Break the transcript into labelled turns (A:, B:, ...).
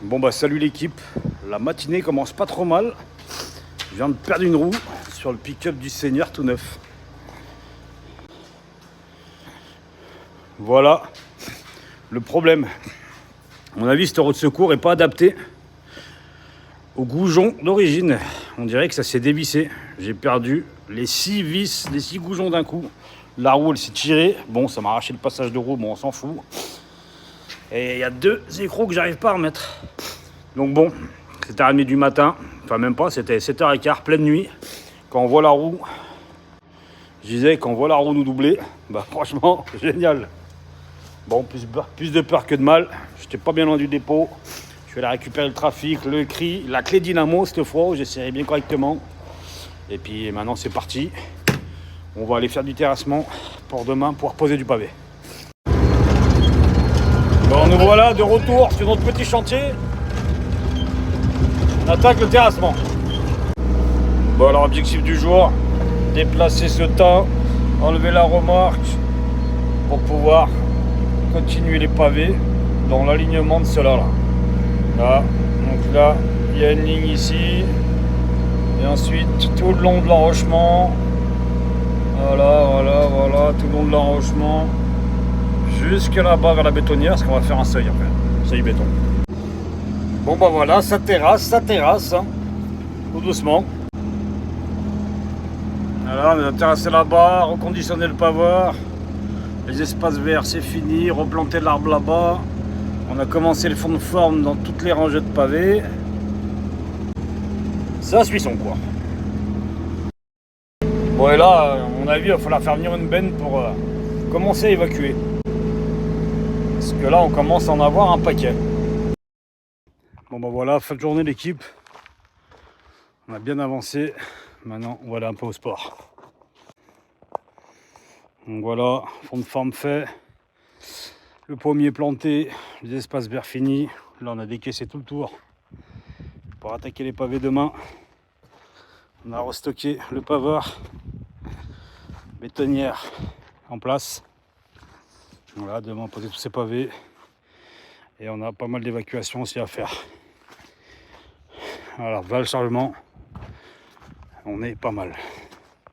A: Bon bah salut l'équipe, la matinée commence pas trop mal. Je viens de perdre une roue sur le pick-up du Seigneur tout neuf. Voilà le problème. À mon avis, cette roue de secours n'est pas adaptée au goujon d'origine. On dirait que ça s'est dévissé. J'ai perdu les 6 vis, les 6 goujons d'un coup. La roue elle s'est tirée. Bon, ça m'a arraché le passage de roue, bon on s'en fout. Et il y a 2 écrous que j'arrive pas à remettre. Donc bon, c'était à 1h30 du matin, enfin même pas, c'était 7h15, pleine nuit. Quand on voit la roue, je disais, quand on voit la roue nous doubler, bah franchement, génial. Bon, plus de peur que de mal. J'étais pas bien loin du dépôt. Je vais aller récupérer le trafic, le cri, la clé dynamo cette fois, j'essaierai bien correctement. Et puis maintenant c'est parti. On va aller faire du terrassement pour demain, pour poser du pavé. Bon, nous voilà de retour sur notre petit chantier. On attaque le terrassement. Bon, alors objectif du jour, déplacer ce tas, enlever la remorque pour pouvoir continuer les pavés dans l'alignement de cela là. Là, donc là, il y a une ligne ici. Et ensuite, tout le long de l'enrochement. Voilà, tout le long de l'enrochement. Jusque là-bas vers la bétonnière, parce qu'on va faire un seuil en fait. Seuil béton. Bon bah voilà, ça terrasse, hein. Tout doucement. Voilà, on a terrassé là-bas, reconditionné le paveur. Les espaces verts, c'est fini. Replanter l'arbre là-bas. On a commencé le fond de forme dans toutes les rangées de pavés. Ça suit son cours. Bon et là, à mon avis, il va falloir faire venir une benne pour commencer à évacuer. Parce que là, on commence à en avoir un paquet. Bon bah voilà, fin de journée l'équipe. On a bien avancé. Maintenant, on va aller un peu au sport. Donc voilà, fond de forme fait. Le pommier planté, les espaces verts finis. Là, on a décaissé tout le tour pour attaquer les pavés demain. On a restocké le paveur, bétonnière en place. Voilà, demain on poser tous ces pavés. Et on a pas mal d'évacuations aussi à faire. Voilà, voilà le chargement. On est pas mal.